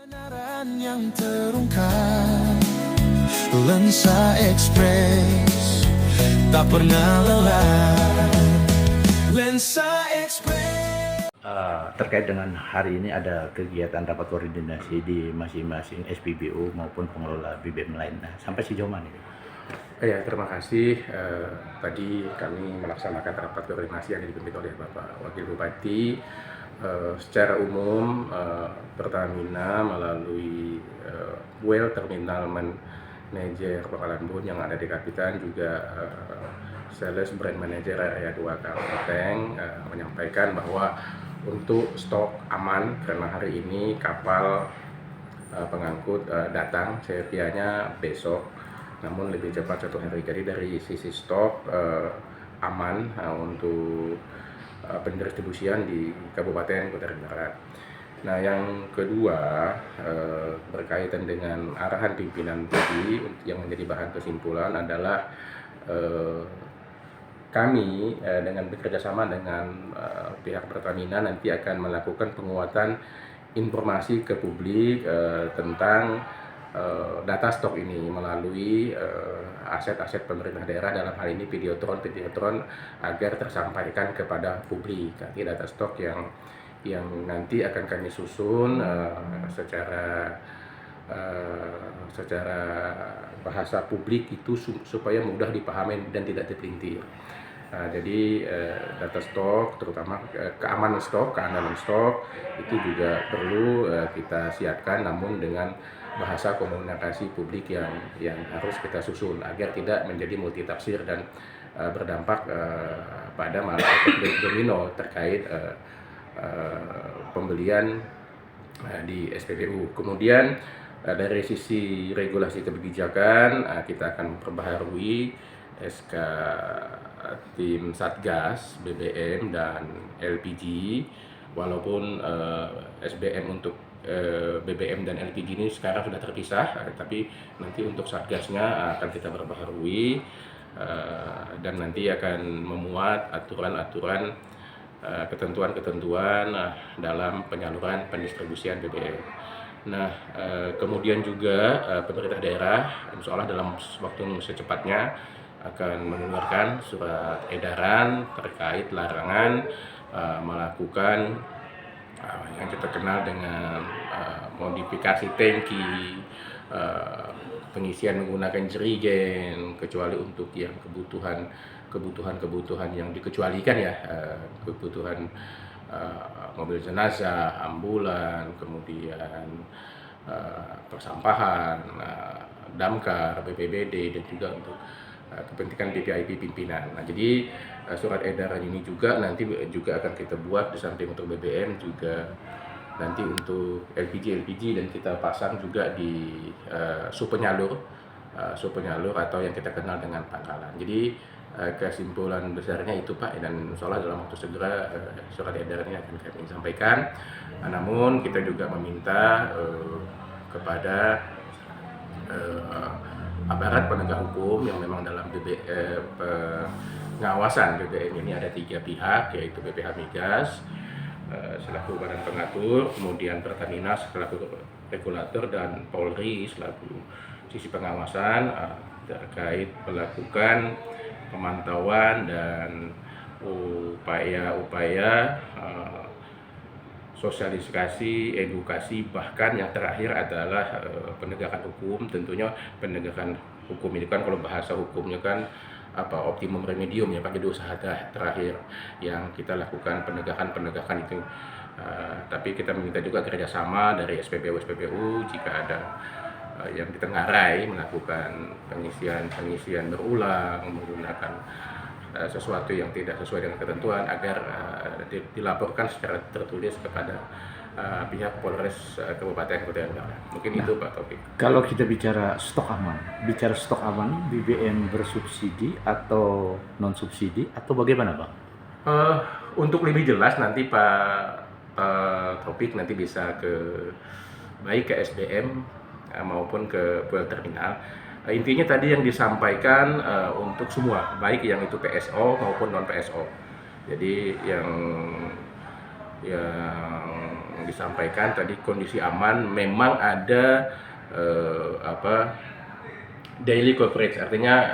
Kebenaran yang terungkap, Lensa Express tak pernah lelah. Lensa Express. Terkait dengan hari ini ada kegiatan rapat koordinasi di masing-masing SPBU maupun pengelola BBM lain. Nah, sampai sejauh mana ini? Ya, terima kasih. Tadi kami melaksanakan rapat koordinasi yang dipimpin oleh Bapak Wakil Bupati. Secara umum, Pertamina melalui Well Terminal Manager Bakalan Bun yang ada di Kapitan, juga Sales Brand Manager Area 2 Kabupaten menyampaikan bahwa untuk stok aman karena hari ini kapal pengangkut datang sekianya besok, namun lebih cepat 1 hari. Jadi dari sisi stok aman untuk pendistribusian di Kabupaten Kutai Barat. Nah, yang kedua berkaitan dengan arahan pimpinan tadi yang menjadi bahan kesimpulan adalah kami dengan bekerjasama dengan pihak Pertamina nanti akan melakukan penguatan informasi ke publik tentang data stok ini melalui aset-aset pemerintah daerah, dalam hal ini Videotron agar tersampaikan kepada publik. Nanti data stok yang nanti akan kami susun secara bahasa publik itu supaya mudah dipahami dan tidak terpelintir. Jadi data stok, terutama keamanan stok, keandalan stok itu juga perlu kita siapkan, namun dengan bahasa komunikasi publik yang harus kita susun agar tidak menjadi multitafsir dan berdampak pada malah efek domino terkait pembelian di SPBU. Kemudian dari sisi regulasi kebijakan kita akan memperbaharui SK tim Satgas BBM dan LPG, walaupun SBM untuk BBM dan LPG ini sekarang sudah terpisah, tapi nanti untuk Satgasnya akan kita perbaharui dan nanti akan memuat aturan-aturan ketentuan-ketentuan dalam penyaluran pendistribusian BBM. Nah, kemudian juga pemerintah daerah insya Allah dalam waktu secepatnya akan mengeluarkan surat edaran terkait larangan melakukan yang kita kenal dengan modifikasi tangki, pengisian menggunakan jerigen, kecuali untuk yang kebutuhan yang dikecualikan ya, kebutuhan mobil jenazah, ambulan, kemudian persampahan, damkar, BPBD, dan juga untuk kepentingan PPIP pimpinan. Nah, jadi surat edaran ini juga nanti juga akan kita buat di samping untuk BBM juga nanti untuk LPG dan kita pasang juga di sub penyalur atau yang kita kenal dengan pangkalan. Jadi kesimpulan besarnya itu Pak, dan insya Allah dalam waktu segera surat edaran ini akan kami sampaikan. Namun kita juga meminta kepada aparat penegak hukum yang memang dalam pengawasan BBM ini ada 3 pihak, yaitu BPH Migas selaku badan pengatur, kemudian Pertamina selaku regulator, dan Polri selaku sisi pengawasan terkait melakukan pemantauan dan upaya-upaya sosialisasi, edukasi, bahkan yang terakhir adalah penegakan hukum. Tentunya penegakan hukum ini kan kalau bahasa hukumnya kan optimum remedium ya, pakai usaha terakhir yang kita lakukan penegakan itu. Tapi kita meminta juga kerjasama dari SPBU jika ada yang ditengarai melakukan pengisian berulang menggunakan sesuatu yang tidak sesuai dengan ketentuan agar dilaporkan secara tertulis kepada pihak Polres Kabupaten Kutai Barat. Mungkin itu Pak Taufik. Kalau kita bicara stok aman, BBM bersubsidi atau non subsidi atau bagaimana Pak? Untuk lebih jelas nanti Pak Taufik nanti bisa baik ke SBM maupun ke Well Terminal. Intinya tadi yang disampaikan untuk semua, baik yang itu PSO maupun non PSO. Jadi yang disampaikan tadi kondisi aman, memang ada daily coverage, artinya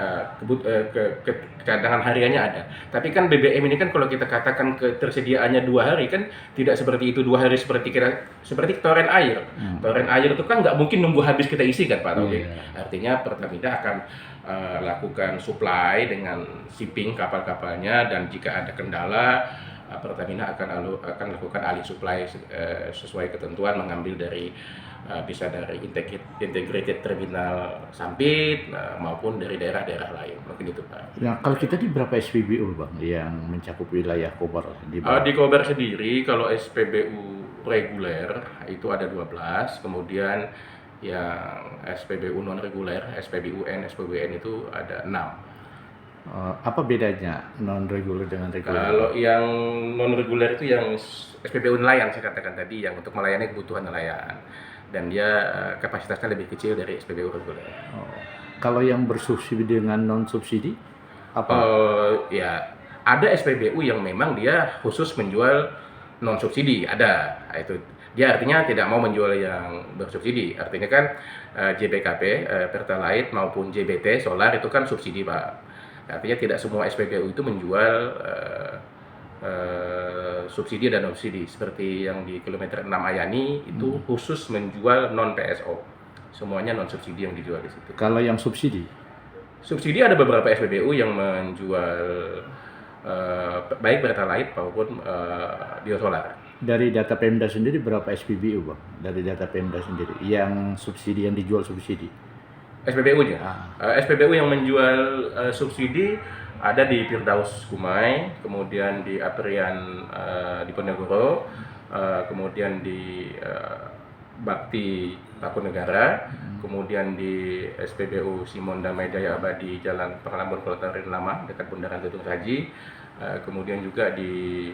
cadangan hariannya ada. Tapi kan BBM ini kan kalau kita katakan ketersediaannya 2 hari kan tidak seperti itu 2 hari seperti toren air. Toren air itu kan nggak mungkin nunggu habis kita isi kan Pak Taufik. Artinya Pertamina akan lakukan supply dengan shipping kapal-kapalnya, dan jika ada kendala Pertamina akan lakukan alih supply sesuai ketentuan, mengambil dari bisa dari integrated terminal Sampit maupun dari daerah-daerah lain. Mungkin itu Pak. Nah, kalau kita di berapa SPBU Bang yang mencakup wilayah Kobar di Di Kobar sendiri kalau SPBU reguler itu ada 12, kemudian yang SPBU non reguler, SPBUN, SPBN itu ada 6. Apa bedanya non reguler dengan reguler? Kalau yang non reguler itu yang SPBU nelayan saya katakan tadi, yang untuk melayani kebutuhan nelayan, dan dia kapasitasnya lebih kecil dari SPBU reguler. Kalau yang bersubsidi dengan non subsidi apa? Ya ada SPBU yang memang dia khusus menjual non subsidi, ada. Itu dia artinya tidak mau menjual yang bersubsidi. Artinya kan JBKP, Pertalite maupun JBT Solar itu kan subsidi Pak. Artinya tidak semua SPBU itu menjual subsidi dan non subsidi. Seperti yang di kilometer 6 Ayani itu khusus menjual non PSO. Semuanya non subsidi yang dijual di situ. Kalau yang subsidi? Subsidi ada beberapa SPBU yang menjual baik Pertalite maupun biosolar. Dari data Pemda sendiri berapa SPBU Bang? Dari data Pemda sendiri yang subsidi, yang dijual subsidi? SPBU-nya. SPBU yang menjual subsidi ada di Firdaus Kumai, kemudian di Aprian di Ponegoro, kemudian di Bakti Takunegara, kemudian di SPBU Simon Damai Jaya Abadi Jalan Pengelambun Kota Lama dekat Bundaran Tutung Saji, kemudian juga di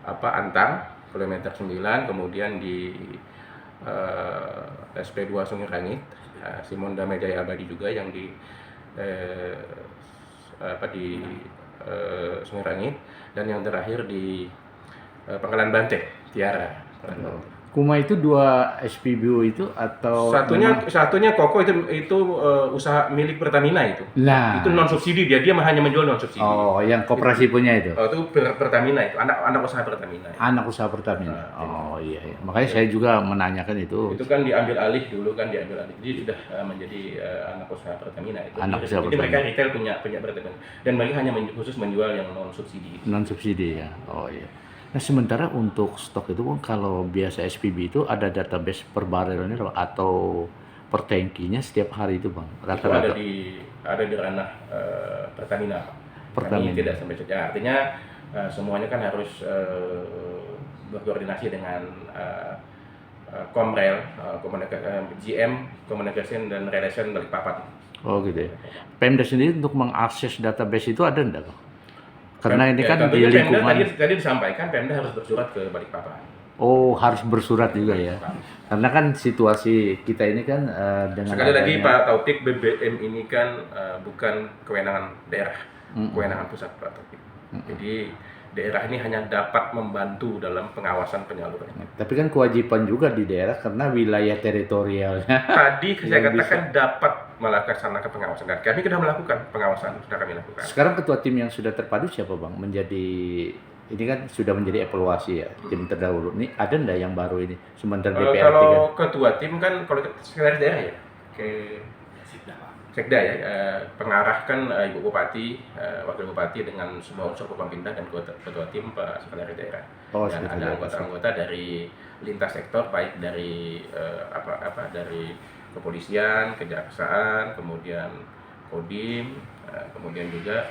Antang kilometer 9, kemudian di SP2 Sungai Rangit, Simon Damai Jaya Abadi juga yang di Sungai Rangit, dan yang terakhir di Pangkalan Banteng, Tiara. Kumai itu 2 SPBU itu atau satunya Koko itu usaha milik Pertamina itu. Nah, itu non subsidi, dia hanya menjual non subsidi. Oh, yang koperasi punya itu. Itu Pertamina itu, anak usaha Pertamina. Anak usaha Pertamina. Iya. Makanya saya juga menanyakan itu. Itu kan diambil alih dulu kan, Jadi sudah menjadi anak usaha Pertamina itu. Anak usaha Jadi Pertamina. mereka retail punya Pertamina, dan mereka hanya khusus menjual yang non subsidi. Non subsidi ya. Oh iya. Nah, sementara untuk stok itu Bang, kalau biasa SPB itu ada database per barelnya atau per tangkinya setiap hari itu Bang. Rata-rata itu ada di ranah Pertamina. Kami tidak sampai saja. Artinya semuanya kan harus berkoordinasi dengan Komrel, GM Communication dan Relation Balikpapan. Oh gitu ya. Pemda sendiri untuk mengakses database itu ada enggak Bang? Karena ini kan di lingkungan. Tadi disampaikan Pemda harus bersurat ke Balikpapan. Oh, harus bersurat juga ya. Karena kan situasi kita ini kan dengan sekali lagi Pak Taufik, BBM ini kan bukan kewenangan daerah, kewenangan pusat Pak Taufik. Jadi daerah ini hanya dapat membantu dalam pengawasan penyaluran. Tapi kan kewajiban juga di daerah karena wilayah teritorialnya. Tadi saya katakan dapat melaksanakan pengawasan, dan kami sudah melakukan pengawasan, sudah kami lakukan. Sekarang ketua tim yang sudah terpadu siapa Bang? Ini kan sudah menjadi evaluasi ya, tim terdahulu. Ini ada enggak yang baru ini? Sementara DPRT kalau kan? ketua tim kan, kalau sekretaris daerah ya, Sekda ya, pengarahkan Ibu Bupati, Wakil Bupati dengan semua unsur Forkompinda, dan ketua tim Pak Sekretaris Daerah. Dan ada anggota-anggota dari lintas sektor, baik dari dari kepolisian, kejaksaan, kemudian Kodim, kemudian juga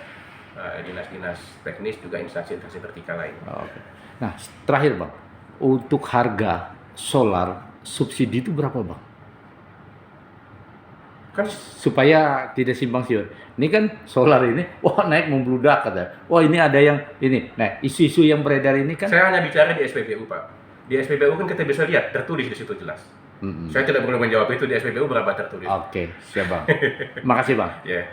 dinas-dinas teknis, juga instansi-instansi vertikal lain. Okay. Nah, terakhir Bang, untuk harga solar subsidi itu berapa Bang? Kan supaya tidak simpang siur. Ini kan solar ini, wah naik membludak katanya. Wah ini ada yang ini. Nah, isu-isu yang beredar ini kan. Saya hanya bicara di SPBU Pak. Di SPBU kan kita bisa lihat tertulis di situ jelas. Saya tidak perlu menjawab itu di SPBU berapa tertulis. Oke, siap Bang. Makasih Bang. Yeah.